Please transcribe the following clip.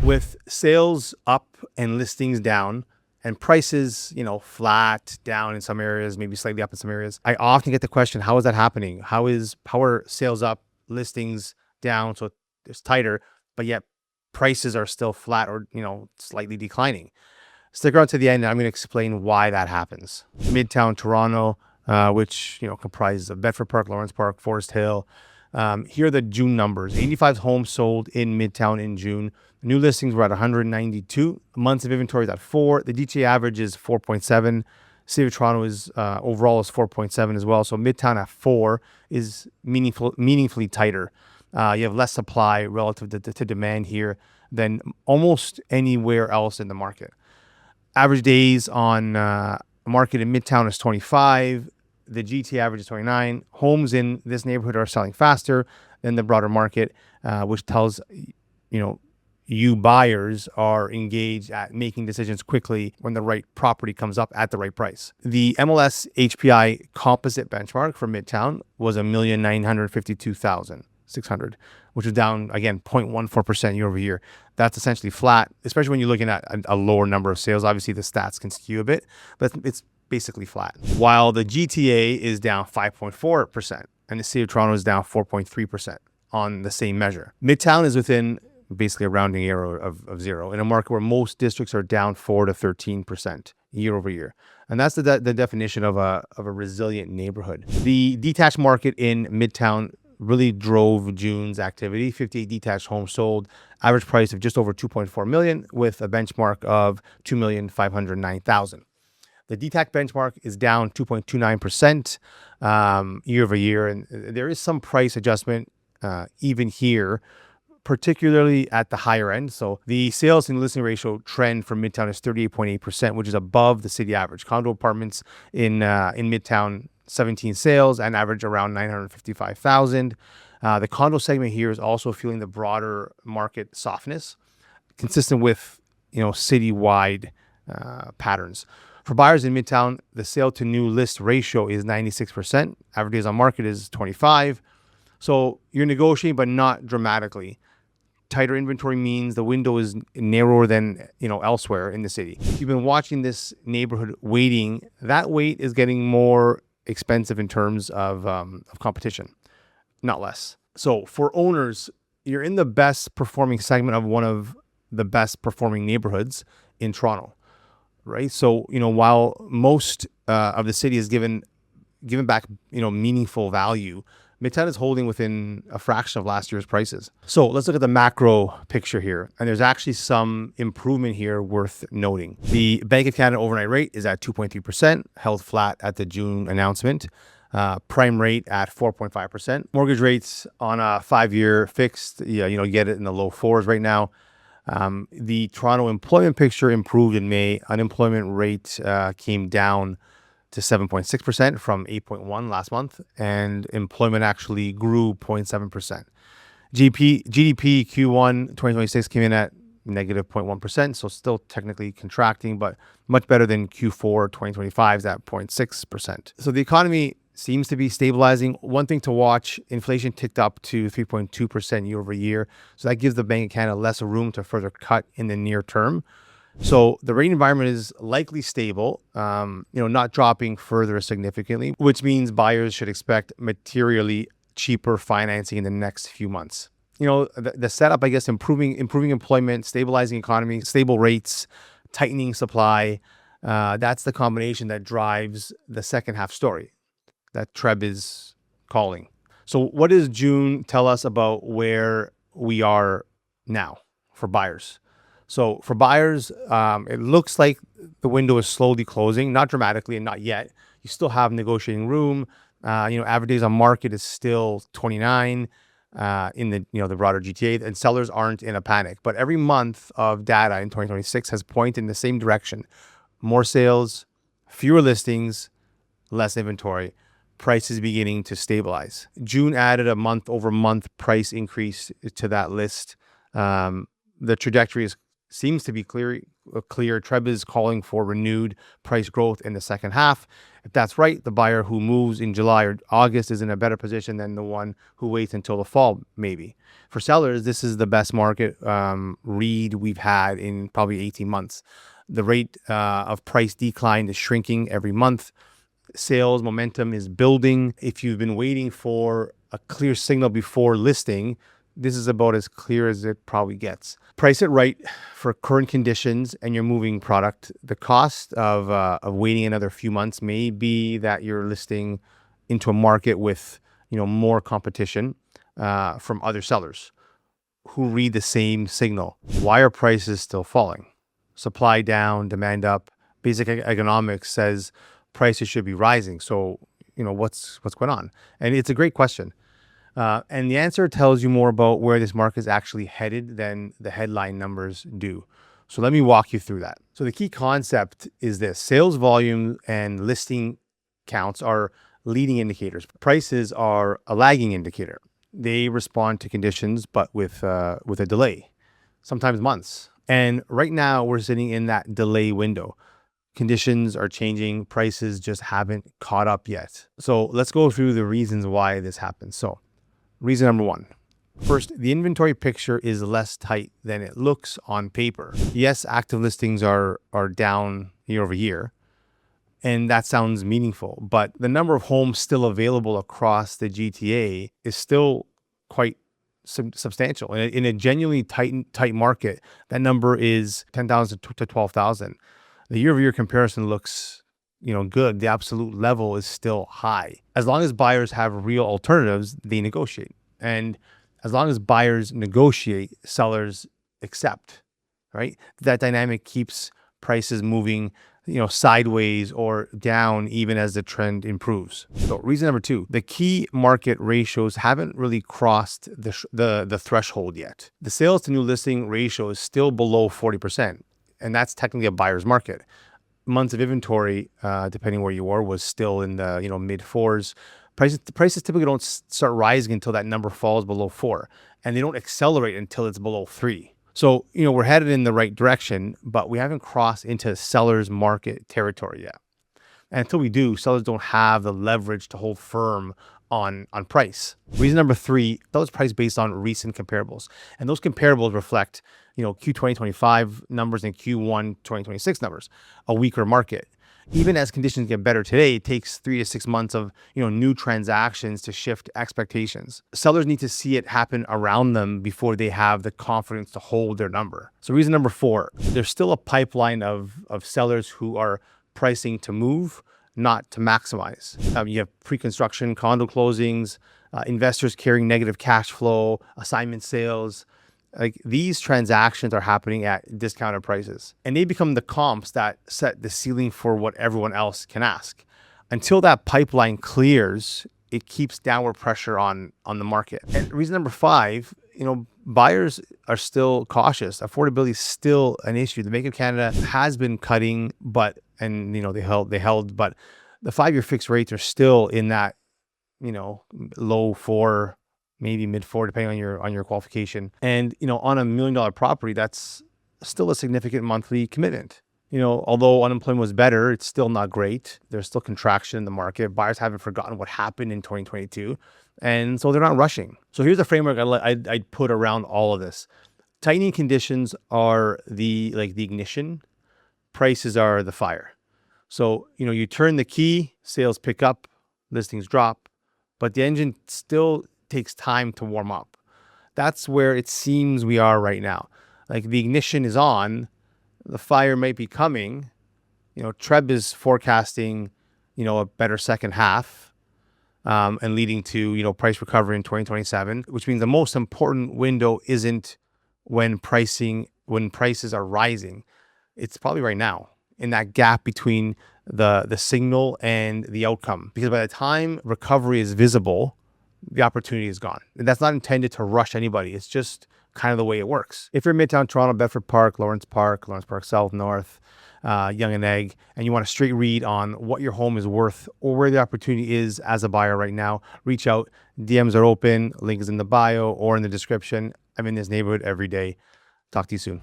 With sales up and listings down and prices, flat down in some areas, maybe slightly up in some areas, I often get the question, how is that happening? How are sales up, listings down, so it's tighter, but yet prices are still flat or, slightly declining? Stick around to the end and I'm going to explain why that happens. Midtown Toronto, which, comprises of Bedford Park, Lawrence Park, Forest Hill. Here are the June numbers. 85 homes sold in Midtown in June. New listings were at 192. Months of inventory is at 4. The GTA average is 4.7. City of Toronto is overall is 4.7 as well. So Midtown at 4 is meaningfully tighter. You have less supply relative to demand here than almost anywhere else in the market. Average days on market in Midtown is 25. The GTA average is 29. Homes in this neighborhood are selling faster than the broader market, which tells you buyers are engaged at making decisions quickly when the right property comes up at the right price. The MLS HPI composite benchmark for Midtown was 1,952,600, which is down, again, 0.14% year over year. That's essentially flat, especially when you're looking at a lower number of sales. Obviously, the stats can skew a bit, but it's basically flat. While the GTA is down 5.4% and the City of Toronto is down 4.3% on the same measure. Midtown is within basically a rounding error of zero in a market where most districts are down 4 to 13% year over year. And that's the definition of a resilient neighborhood. The detached market in Midtown really drove June's activity. 58 detached homes sold, average price of just over $2.4 million with a benchmark of $2,509,000. The detached benchmark is down 2.29% year over year. And there is some price adjustment even here, particularly at the higher end. So the sales and listing ratio trend for Midtown is 38.8%, which is above the city average. Condo apartments in Midtown, 17 sales and average around 955,000. The condo segment here is also feeling the broader market softness, consistent with citywide patterns. For buyers in Midtown, the sale to new list ratio is 96%. Average days on market is 25. So you're negotiating, but not dramatically. Tighter inventory means the window is narrower than elsewhere in the city. If you've been watching this neighborhood waiting, that wait is getting more expensive in terms of competition, not less. So for owners, you're in the best performing segment of one of the best performing neighborhoods in Toronto, right? So while most of the city is given back meaningful value, Midtown is holding within a fraction of last year's prices. So let's look at the macro picture here. And there's actually some improvement here worth noting. The Bank of Canada overnight rate is at 2.3%, held flat at the June announcement. Prime rate at 4.5%. Mortgage rates on a 5-year fixed, you get it in the low 4s right now. The Toronto employment picture improved in May. Unemployment rate came down to 7.6% from 8.1 last month, and employment actually grew 0.7%. GDP Q1 2026 came in at negative 0.1%, so still technically contracting, but much better than Q4 2025's at 0.6%. So the economy seems to be stabilizing. One thing to watch, inflation ticked up to 3.2% year over year, so that gives the Bank of Canada less room to further cut in the near term. So the rate environment is likely stable, not dropping further significantly, which means buyers should expect materially cheaper financing in the next few months. The setup, I guess, improving employment, stabilizing economy, stable rates, tightening supply. That's the combination that drives the second half story that Treb is calling. So what does June tell us about where we are now for buyers? So for buyers, it looks like the window is slowly closing, not dramatically and not yet. You still have negotiating room. Average days on market is still 29 in the broader GTA, and sellers aren't in a panic. But every month of data in 2026 has pointed in the same direction. More sales, fewer listings, less inventory. Prices beginning to stabilize. June added a month over month price increase to that list. The trajectory is seems to be clear. Treb is calling for renewed price growth in the second half. If that's right, the buyer who moves in July or August is in a better position than the one who waits until the fall, maybe. For sellers, this is the best market read we've had in probably 18 months. The rate of price decline is shrinking every month. Sales momentum is building. If you've been waiting for a clear signal before listing, this is about as clear as it probably gets. Price it right for current conditions and your moving product. The cost of waiting another few months may be that you're listing into a market with more competition from other sellers who read the same signal. Why are prices still falling? Supply down, demand up. Basic economics says prices should be rising. So, what's going on? And it's a great question. And the answer tells you more about where this market is actually headed than the headline numbers do. So let me walk you through that. So the key concept is this: sales volume and listing counts are leading indicators. Prices are a lagging indicator. They respond to conditions, but with a delay, sometimes months. And right now we're sitting in that delay window. Conditions are changing. Prices just haven't caught up yet. So let's go through the reasons why this happens. So reason number one. First, the inventory picture is less tight than it looks on paper. Yes, active listings are down year over year, and that sounds meaningful, but the number of homes still available across the GTA is still quite substantial. In a genuinely tight market, that number is 10,000 to 12,000. The year-over-year comparison looks, good. The absolute level is still high. As long as buyers have real alternatives, they negotiate. And as long as buyers negotiate, sellers accept, right? That dynamic keeps prices moving, sideways or down even as the trend improves. So reason number two, the key market ratios haven't really crossed the threshold yet. The sales to new listing ratio is still below 40%. And that's technically a buyer's market. Months of inventory, depending where you are, was still in the mid fours. Prices typically don't start rising until that number falls below 4, and they don't accelerate until it's below 3. So we're headed in the right direction, but we haven't crossed into seller's market territory yet. And until we do, sellers don't have the leverage to hold firm on price. Reason number three, sellers price based on recent comparables, and those comparables reflect Q 2025 numbers and Q1 2026 numbers, a weaker market. Even as conditions get better today, it takes 3 to 6 months of new transactions to shift expectations. Sellers need to see it happen around them before they have the confidence to hold their number. So reason number four, there's still a pipeline of sellers who are pricing to move, not to maximize. You have pre-construction condo closings, investors carrying negative cash flow, assignment sales. Like, these transactions are happening at discounted prices, and they become the comps that set the ceiling for what everyone else can ask. Until that pipeline clears, it keeps downward pressure on the market. And reason number five, buyers are still cautious. Affordability is still an issue. The Bank of Canada has been cutting, but they held, but the 5-year fixed rates are still in that low 4, maybe mid 4, depending on your qualification. And on a $1 million property, that's still a significant monthly commitment. Although unemployment was better, it's still not great. There's still contraction in the market. Buyers haven't forgotten what happened in 2022, and so they're not rushing. So here's a framework I'd put around all of this. Tightening conditions are the ignition. Prices are the fire. So you turn the key, sales pick up, listings drop, but the engine still takes time to warm up. That's where it seems we are right now. Like, the ignition is on, the fire might be coming. Treb is forecasting, a better second half, and leading to, price recovery in 2027, which means the most important window isn't when prices are rising. It's probably right now, in that gap between the signal and the outcome. Because by the time recovery is visible, the opportunity is gone. And that's not intended to rush anybody. It's just kind of the way it works. If you're in Midtown Toronto, Bedford Park, Lawrence Park South, North, Yonge and Egg, and you want a straight read on what your home is worth or where the opportunity is as a buyer right now, reach out. DMs are open. Link is in the bio or in the description. I'm in this neighborhood every day. Talk to you soon.